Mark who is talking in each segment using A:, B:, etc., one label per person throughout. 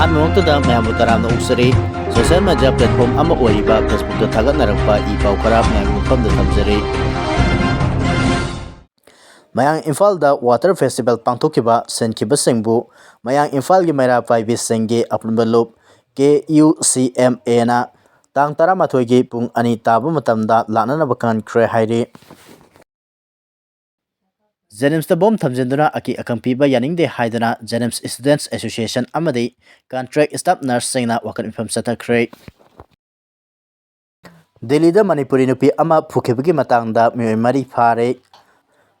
A: ꯑꯍꯥꯟꯕꯃꯛꯇꯗ ꯃꯌꯥꯝꯕꯨ ꯇꯔꯥꯝꯅ ꯑꯣꯛꯆꯔꯤ social media platform ꯑꯃ ꯑꯣꯏꯔꯤꯕ ꯐꯦꯁꯕꯨꯛꯇ ꯊꯥꯒꯠꯅꯔꯛꯄ ꯏ ꯄꯥꯎ ꯈꯔ ꯃꯌꯥꯝꯒꯤ ꯃꯐꯝꯗ ꯊꯝꯖꯔꯤ꯫ ꯃꯌꯥꯡ ꯏꯝꯐꯥꯜꯗ ꯋꯥꯇꯔ ꯐꯦꯁꯇꯤꯚꯦꯜ ꯄꯥꯡꯊꯣꯛꯈꯤꯕ ꯁꯤꯟꯈꯤꯕꯁꯤꯡꯕꯨ ꯃꯌꯥꯡ ꯏꯝꯐꯥꯜꯒꯤ ꯃꯩꯔꯥ ꯄꯥꯏꯕꯤꯁꯤꯡꯒꯤ ꯑꯄꯨꯟꯕ ꯂꯨꯞ KUCMAꯅ ꯇꯥꯡ 12ꯒꯤ ꯄꯨꯡ 2 ꯇꯥꯕ ꯃꯇꯝꯗ ꯂꯥꯛꯅꯅꯕ ꯈꯪꯍꯟꯈ꯭ꯔꯦ ꯍꯥꯏꯔꯤ꯫ ꯖꯦꯅꯤꯝꯁꯇ ꯕꯣꯝ ꯊꯝꯖꯤꯟꯗꯨꯅ ꯑꯀꯤ ꯑꯈꯪ ꯄꯤꯕ ꯌꯥꯅꯤꯡꯗꯦ ꯍꯥꯏꯗꯨꯅ ꯖꯦꯅꯤꯝꯁ ꯁ꯭ꯇꯨꯗꯦꯟꯠꯁ ꯑꯦꯁꯣꯁꯤꯌꯦꯁꯟ ꯑꯃꯗꯤ ꯀꯟꯇ꯭ꯔꯦꯛ ꯁ꯭ꯇꯥꯐ ꯅꯔꯁꯁꯤꯡꯅ ꯋꯥꯀꯠ ꯃꯤꯐꯝ ꯆꯠꯊꯈ꯭ꯔꯦ꯫ ꯗꯤꯜꯂꯤꯗ ꯃꯅꯤꯄꯨꯔꯤ ꯅꯨꯄꯤ ꯑꯃ ꯐꯨꯈꯤꯕꯒꯤ ꯃꯇꯥꯡꯗ ꯃꯤꯑꯣꯏ 4 ꯐꯥꯔꯦ꯫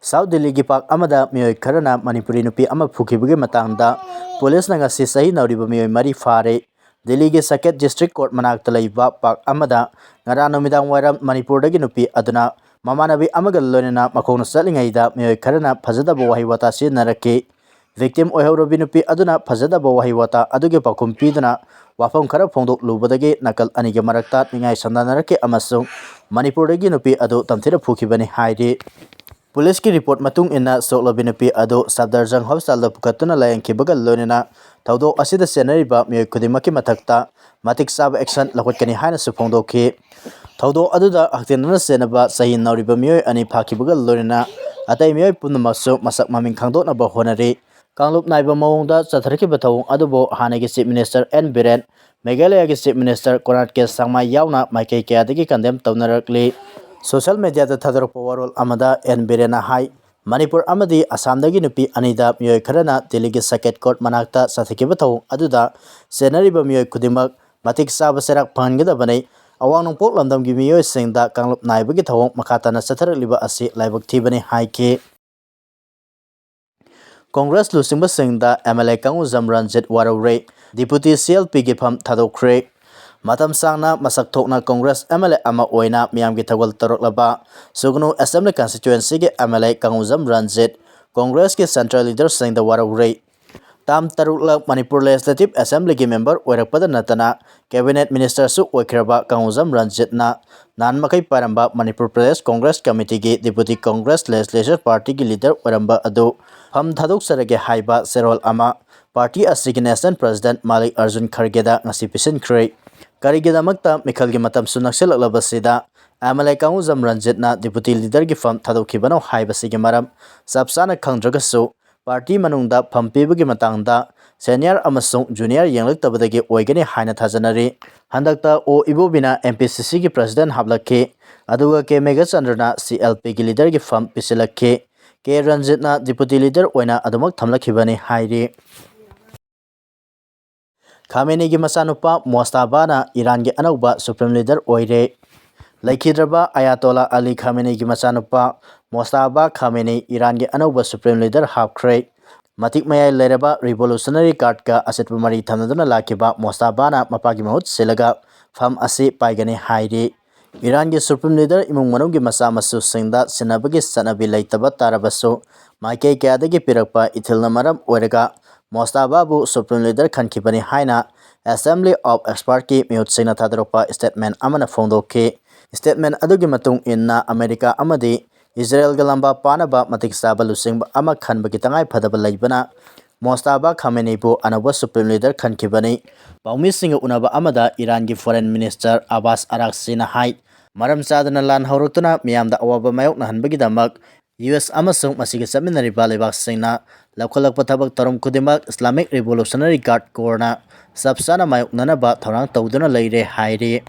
A: ꯁꯥꯎꯊ ꯗꯤꯜꯂꯤꯒꯤ ꯄꯥꯔꯛ ꯑꯃꯗ ꯃꯤꯑꯣꯏ ꯈꯔꯅ ꯃꯅꯤꯄꯨꯔꯤ ꯅꯨꯄꯤ ꯑꯃ ꯐꯨꯈꯤꯕꯒꯤ ꯃꯇꯥꯡꯗ ꯄꯨꯂꯤꯁꯅ ꯉꯁꯤ ꯆꯍꯤ ꯅꯧꯔꯤꯕ ꯃꯤꯑꯣꯏ 4 ꯐꯥꯔꯦ꯫ ꯗꯤꯜꯂꯤꯒꯤ ꯁꯥꯀꯦꯠ ꯗꯤꯁꯇ꯭ꯔꯤꯛ ꯀꯣꯔꯠ ꯃꯅꯥꯛꯇ ꯂꯩꯕ ꯄꯥꯔꯛ ꯑꯃꯗ ꯉꯔꯥꯡ ꯅꯨꯃꯤꯗꯥꯡ ꯋꯥꯏꯔꯝ ꯃꯅꯤꯄꯨꯔꯗꯒꯤ ꯅꯨꯄꯤ ꯑꯗꯨꯅ ꯃꯃꯥꯟꯅꯕꯤ ꯑꯃꯒ ꯂꯣꯏꯅꯅ ꯃꯈꯣꯡꯅ ꯆꯠꯂꯤꯉꯩꯗ ꯃꯤꯑꯣꯏ ꯈꯔꯅ ꯐꯖꯗꯕ ꯋꯥꯍꯩ ꯋꯥꯇꯥ ꯁꯤꯖꯤꯟꯅꯔꯛꯈꯤ꯫ ꯚꯤꯛꯇꯤꯝ ꯑꯣꯏꯍꯧꯔꯕꯤ ꯅꯨꯄꯤ ꯑꯗꯨꯅ ꯐꯖꯗꯕ ꯋꯥꯍꯩ ꯋꯥꯇꯥ ꯑꯗꯨꯒꯤ ꯄꯥꯎꯈꯨꯝ ꯄꯤꯗꯨꯅ ꯋꯥꯐꯝ ꯈꯔ ꯐꯣꯡꯗꯣꯛꯂꯨꯕꯗꯒꯤ ꯅꯥꯀꯜ ꯑꯅꯤꯒꯤ ꯃꯔꯛꯇ ꯅꯤꯡꯉꯥꯏ ꯁꯝꯅꯅꯔꯛꯈꯤ ꯑꯃꯁꯨꯡ ꯃꯅꯤꯄꯨꯔꯗꯒꯤ ꯅꯨꯄꯤ ꯑꯗꯨ ꯇꯝꯊꯤꯅ ꯐꯨꯈꯤꯕꯅꯤ ꯍꯥꯏꯔꯤ꯫ ꯄꯨꯂꯤꯁꯀꯤ ꯔꯤꯄꯣꯔꯠ ꯃꯇꯨꯡ ꯏꯟꯅ ꯁꯣꯛꯂꯕꯤ ꯅꯨꯄꯤ ꯑꯗꯨ ꯁꯐꯗꯔꯖꯪ ꯍꯣꯁꯄꯤꯇꯥꯜꯗ ꯄꯨꯈꯠꯇꯨꯅ ꯂꯥꯌꯦꯡꯈꯤꯕꯒ ꯂꯣꯏꯅꯅ ꯊꯧꯗꯣꯛ ꯑꯁꯤꯗ ꯆꯦꯟꯅꯔꯤꯕ ꯃꯤꯑꯣꯏ ꯈꯨꯗꯤꯡꯃꯛꯀꯤ ꯃꯊꯛꯇ ꯃꯇꯤꯛ ꯆꯥꯕ ꯑꯦꯛꯁꯟ ꯂꯧꯈꯠꯀꯅꯤ ꯍꯥꯏꯅꯁꯨ ꯐꯣꯡꯗꯣꯛꯈꯤ꯫ ꯊꯧꯗꯣꯛ ꯑꯗꯨꯗ ꯍꯛꯊꯦꯡꯅꯅ ꯆꯦꯟꯅꯕ ꯆꯍꯤ ꯅꯧꯔꯤꯕ ꯃꯤꯑꯣꯏ 2 ꯐꯥꯈꯤꯕꯒ ꯂꯣꯏꯅꯅ ꯑꯇꯩ ꯃꯤꯑꯣꯏ ꯄꯨꯝꯅꯃꯛꯁꯨ ꯃꯁꯛ ꯃꯃꯤꯡ ꯈꯪꯗꯣꯛꯅꯕ ꯍꯣꯠꯅꯔꯤ꯫ ꯀꯥꯡꯂꯨꯞ ꯅꯥꯏꯕ ꯃꯑꯣꯡꯗ ꯆꯠꯊꯔꯛꯈꯤꯕ ꯊꯧꯑꯣꯡ ꯑꯗꯨꯕꯨ ꯍꯥꯟꯅꯒꯤ ꯆꯤꯐ ꯃꯤꯅꯤꯁꯇꯔ N. ꯕꯤꯔꯦꯟ, ꯃꯦꯘꯥꯂꯌꯥꯒꯤ ꯆꯤꯐ ꯃꯤꯅꯤꯁꯇꯔ ꯀꯣꯛꯍꯠꯈ꯭ꯔꯦ ꯁꯪꯃꯥꯏ ꯌꯥꯎꯅ ꯃꯥꯏꯀꯩ ꯀꯌꯥꯗꯒꯤ ꯀꯟꯗꯦꯝ ꯇꯧꯅꯔꯛꯂꯤ꯫ ꯁꯣꯁꯤꯌꯦꯜ ꯃꯤꯗꯤꯌꯥꯗ ꯊꯥꯗꯣꯔꯛꯄ ꯋꯥꯔꯣꯜ ꯑꯃꯗ N. ꯕꯤꯔꯦꯟꯅ ꯍꯥꯏ ꯃꯅꯤꯄꯨꯔ ꯑꯃꯗꯤ ꯑꯁꯥꯝꯗꯒꯤ ꯅꯨꯄꯤ 2ꯗ ꯃꯤꯑꯣꯏ ꯈꯔꯅ ꯗꯤꯜꯂꯤꯒꯤ ꯁꯥꯀꯦꯠ ꯀꯣꯔꯠ ꯃꯅꯥꯛꯇ ꯆꯠꯊꯈꯤꯕ ꯊꯧꯑꯣꯡ ꯑꯗꯨꯗ ꯆꯦꯟꯅꯔꯤꯕ ꯃꯤꯑꯣꯏ ꯈꯨꯗꯤꯡꯃꯛ ꯃꯇꯤꯛ ꯆꯥꯕ ꯆꯩꯔꯥꯛ ꯐꯪꯍꯟꯒꯗꯕꯅꯤ꯫ ꯑꯋꯥꯡ ꯅꯣꯡꯄꯣꯛ ꯂꯝꯗꯝꯒꯤ ꯃꯤꯑꯣꯏꯁꯤꯡꯗ ꯀꯥꯡꯂꯨꯞ ꯅꯥꯏꯕꯒꯤ ꯊꯧꯑꯣꯡ ꯃꯈꯥ ꯇꯥꯅ ꯆꯠꯊꯔꯛꯂꯤꯕ ꯑꯁꯤ ꯂꯥꯏꯕꯛ ꯊꯤꯕꯅꯤ ꯍꯥꯏꯈꯤ꯫ ꯀꯣꯡꯒ꯭ꯔꯦꯁ ꯂꯨꯆꯤꯡꯕꯁꯤꯡꯗ MLA ꯀꯥꯡꯒꯨꯖꯝ ꯔꯟꯖꯤꯠ ꯋꯥꯔꯧꯔꯦ, ꯗꯤꯄꯨꯇꯤ CLPꯒꯤ ꯐꯝ ꯊꯥꯗꯣꯛꯈ꯭ꯔꯦ꯫ ꯃꯇꯝ ꯁꯥꯡꯅ ꯃꯁꯛ ꯊꯣꯛꯅ ꯀꯣꯡꯒ꯭ꯔꯦꯁ MLA ꯑꯃ ꯑꯣꯏꯅ ꯃꯤꯌꯥꯝꯒꯤ ꯊꯧꯒꯜ ꯇꯧꯔꯛꯂꯕ ꯁꯨꯒꯅꯨ ꯑꯦꯁꯦꯝꯕ꯭ꯂꯤ ꯀꯟꯁꯇꯤꯇ꯭ꯌꯨꯑꯦꯟꯁꯤꯒꯤ MLA ꯀꯥꯡꯒꯨꯖꯝ ꯔꯟꯖꯤꯠ ꯀꯣꯡꯒ꯭ꯔꯦꯁꯀꯤ ꯁꯦꯟꯇ꯭ꯔꯦꯜ ꯂꯤꯗꯔꯁꯤꯡꯗ ꯋꯥꯔꯧꯔꯦ꯫ ꯇꯥꯔꯝ 3ꯂꯛ ꯃꯅꯤꯄꯨꯔ ꯂꯦꯖꯤꯁꯂꯦꯇꯤꯚ ꯑꯦꯁꯦꯝꯕ꯭ꯂꯤꯒꯤ ꯃꯦꯝꯕꯔ ꯑꯣꯏꯔꯛꯄꯗ ꯅꯠꯇꯅ ꯀꯦꯕꯤꯅꯦꯠ ꯃꯤꯅꯤꯁꯇꯔꯁꯨ ꯑꯣꯏꯈ꯭ꯔꯕ ꯀꯥꯡꯒꯨꯖꯝ ꯔꯟꯖꯤꯠꯅ ꯅꯍꯥꯟꯃꯈꯩ ꯄꯥꯏꯔꯝꯕ ꯃꯅꯤꯄꯨꯔ ꯄ꯭ꯔꯗꯦꯁ ꯀꯣꯡꯒ꯭ꯔꯦꯁ ꯀꯃꯤꯇꯤꯒꯤ ꯗꯤꯄꯨꯇꯤ ꯀꯣꯡꯒ꯭ꯔꯦꯁ ꯂꯦꯖꯤꯁꯂꯦꯆꯔ ꯄꯥꯔꯇꯤꯒꯤ ꯂꯤꯗꯔ ꯑꯣꯏꯔꯝꯕ ꯑꯗꯨ ꯐꯝ ꯊꯥꯗꯣꯛꯆꯔꯒꯦ ꯍꯥꯏꯕ ꯆꯦꯔꯣꯜ ꯑꯃ ꯄꯥꯔꯇꯤ ꯑꯁꯤꯒꯤ ꯅꯦꯁꯅꯦꯜ ꯄ꯭ꯔꯁꯤꯗꯦꯟꯠ ꯃꯥꯂꯤꯛꯑꯥꯔꯖꯨꯟ ꯈꯔꯒꯦꯗ ꯉꯁꯤ ꯄꯤꯁꯤꯟꯈ꯭ꯔꯦ꯫ ꯀꯔꯤꯒꯤꯗꯃꯛꯇ ꯃꯤꯈꯜꯒꯤ ꯃꯇꯝꯁꯨ ꯅꯛꯁꯤꯜꯂꯛꯂꯕꯁꯤꯗ MLA ꯀꯥꯡꯒꯨꯖꯝ ꯔꯟꯖꯤꯠꯅ ꯗꯤꯄꯨꯇꯤ ꯂꯤꯗꯔꯒꯤ ꯐꯝ ꯊꯥꯗꯣꯛꯈꯤꯕꯅꯣ ꯍꯥꯏꯕꯁꯤꯒꯤ ꯃꯔꯝ ꯆꯞ ꯆꯥꯅ ꯈꯪꯗ꯭ꯔꯒꯁꯨ ꯄꯥꯔꯇꯤ ꯃꯅꯨꯡꯗ ꯐꯝ ꯄꯤꯕꯒꯤ ꯃꯇꯥꯡꯗ ꯁꯦꯅꯤꯌꯔ ꯑꯃꯁꯨꯡ ꯖꯨꯅꯤꯌꯔ ꯌꯦꯡꯂꯛꯇꯕꯗꯒꯤ ꯑꯣꯏꯒꯅꯤ ꯍꯥꯏꯅ ꯊꯥꯖꯅꯔꯤ꯫ ꯍꯟꯗꯛꯇ ꯑꯣ ꯏꯕꯣꯕꯤꯅ MPCCꯒꯤ ꯄ꯭ꯔꯁꯤꯗꯦꯟꯠ ꯍꯥꯞꯂꯛꯈꯤ, ꯑꯗꯨꯒ K. ꯃꯦꯘꯆꯟꯗ꯭ꯔꯅ CLPꯒꯤ ꯂꯤꯗꯔꯒꯤ ꯐꯝ ꯄꯤꯁꯤꯜꯂꯛꯈꯤ꯫ K. ꯔꯟꯖꯤꯠꯅ ꯗꯤꯄꯨꯇꯤ ꯂꯤꯗꯔ ꯑꯣꯏꯅ ꯑꯗꯨꯃꯛ ꯊꯝꯂꯛꯈꯤꯕꯅꯤ ꯍꯥꯏꯔꯤ꯫ ꯈꯥꯃꯦꯅꯤꯒꯤ ꯃꯆꯥꯅꯨꯄꯥ ꯃꯣꯖꯇꯕꯥꯅ ꯏꯔꯥꯟꯒꯤ ꯑꯅꯧꯕ ꯁꯨꯄ꯭ꯔꯤꯝ ꯂꯤꯗꯔ ꯑꯣꯏꯔꯦ꯫ ꯂꯩꯈꯤꯗ꯭ꯔꯕ ꯑꯌꯥꯇꯣꯜꯂꯥ ꯑꯂꯤ ꯈꯥꯃꯦꯅꯤꯒꯤ ꯃꯆꯥꯅꯨꯄꯥ ꯃꯣꯖꯇꯕꯥ ꯈꯥꯃꯦꯅꯤ ꯏꯔꯥꯟꯒꯤ ꯑꯅꯧꯕ ꯁꯨꯄ꯭ꯔꯤꯝ ꯂꯤꯗꯔ ꯍꯥꯞꯈ꯭ꯔꯦ꯫ ꯃꯇꯤꯛ ꯃꯌꯥꯏ ꯂꯩꯔꯕ ꯔꯤꯚꯣꯂꯨꯁꯅꯔꯤ ꯒꯥꯔꯗꯀ ꯑꯆꯦꯠꯄ ꯃꯔꯤ ꯊꯝꯅꯗꯨꯅ ꯂꯥꯛꯈꯤꯕ ꯃꯣꯖꯇꯕꯥꯅ ꯃꯄꯥꯒꯤ ꯃꯍꯨꯠ ꯁꯤꯜꯂꯒ ꯐꯝ ꯑꯁꯤ ꯄꯥꯏꯒꯅꯤ ꯍꯥꯏꯔꯤ꯫ ꯏꯔꯥꯟꯒꯤ ꯁꯨꯄ꯭ꯔꯤꯝ ꯂꯤꯗꯔ ꯏꯃꯨꯡ ꯃꯅꯨꯡꯒꯤ ꯃꯆꯥ ꯃꯁꯨꯁꯤꯡꯗ ꯁꯤꯟꯅꯕꯒꯤ ꯆꯠꯅꯕꯤ ꯂꯩꯇꯕ ꯇꯥꯔꯕꯁꯨ ꯃꯥꯏꯀꯩ ꯀꯌꯥꯗꯒꯤ ꯄꯤꯔꯛꯄ ꯏꯊꯤꯜꯅ ꯃꯔꯝ ꯑꯣꯏꯔꯒ ꯃꯣꯖꯇꯕꯥꯕꯨ ꯁꯨꯄ꯭ꯔꯤꯝ ꯂꯤꯗꯔ ꯈꯟꯈꯤꯕꯅꯤ ꯍꯥꯏꯅ ꯑꯦꯁꯦꯝꯕ꯭ꯂꯤ ꯑꯣꯐ ꯑꯦꯛꯁꯄꯔꯠꯀꯤ ꯃꯤꯍꯨꯠꯁꯤꯡꯅ ꯊꯥꯗꯣꯔꯛꯄ ꯁ꯭ꯇꯦꯠꯃꯦꯟꯠ ꯑꯃꯅ ꯐꯣꯡꯗꯣꯛꯈꯤ꯫ ꯁ꯭ꯇꯦꯠꯃꯦꯟꯠ ꯑꯗꯨꯒꯤ ꯃꯇꯨꯡ ꯏꯟꯅ ꯑꯃꯦꯔꯤꯀꯥ ꯑꯃꯗꯤ ꯏꯖꯔꯦꯜꯒ ꯂꯝꯕꯥ ꯄꯥꯅꯕ ꯃꯇꯤꯛ ꯆꯥꯕ ꯂꯨꯆꯤꯡꯕ ꯑꯃ ꯈꯟꯕꯒꯤ ꯇꯉꯥꯏꯐꯗꯕ ꯂꯩꯕꯅ ꯃꯣꯖꯇꯕꯥ ꯈꯥꯃꯦꯅꯤꯕꯨ ꯑꯅꯧꯕ ꯁꯨꯄ꯭ꯔꯤꯝ ꯂꯤꯗꯔ ꯈꯟꯈꯤꯕꯅꯤ꯫ ꯄꯥꯎꯃꯤꯁꯤꯡꯒ ꯎꯅꯕ ꯑꯃꯗ ꯏꯔꯥꯟꯒꯤ ꯐꯣꯔꯦꯟ ꯃꯤꯅꯤꯁꯇꯔ ꯑꯕꯥꯁ ꯑꯔꯥꯛꯆꯤꯅ ꯍꯥꯏ ꯃꯔꯝ ꯆꯥꯗꯅ ꯂꯥꯟ ꯍꯧꯔꯛꯇꯨꯅ ꯃꯤꯌꯥꯝꯗ ꯑꯋꯥꯕ ꯃꯥꯌꯣꯛꯅꯍꯟꯕꯒꯤꯗꯃꯛ US ꯑꯃꯁꯨꯡ ꯃꯁꯤꯒ ꯆꯠꯃꯤꯟꯅꯔꯤꯕ ꯂꯩꯕꯥꯛꯁꯤꯡꯅ ꯂꯧꯈꯠꯂꯛꯄ ꯊꯕꯛ ꯊꯧꯔꯝ ꯈꯨꯗꯤꯡꯃꯛ ꯏꯁꯂꯥꯃꯤꯛ ꯔꯤꯚꯣꯂꯨꯁꯅꯔꯤ ꯒꯥꯔꯗ ꯀꯣꯔꯅ ꯆꯞ ꯆꯥꯅ ꯃꯥꯌꯣꯛꯅꯅꯕ ꯊꯧꯔꯥꯡ ꯇꯧꯗꯨꯅ ꯂꯩꯔꯦ ꯍꯥꯏꯔꯤ꯫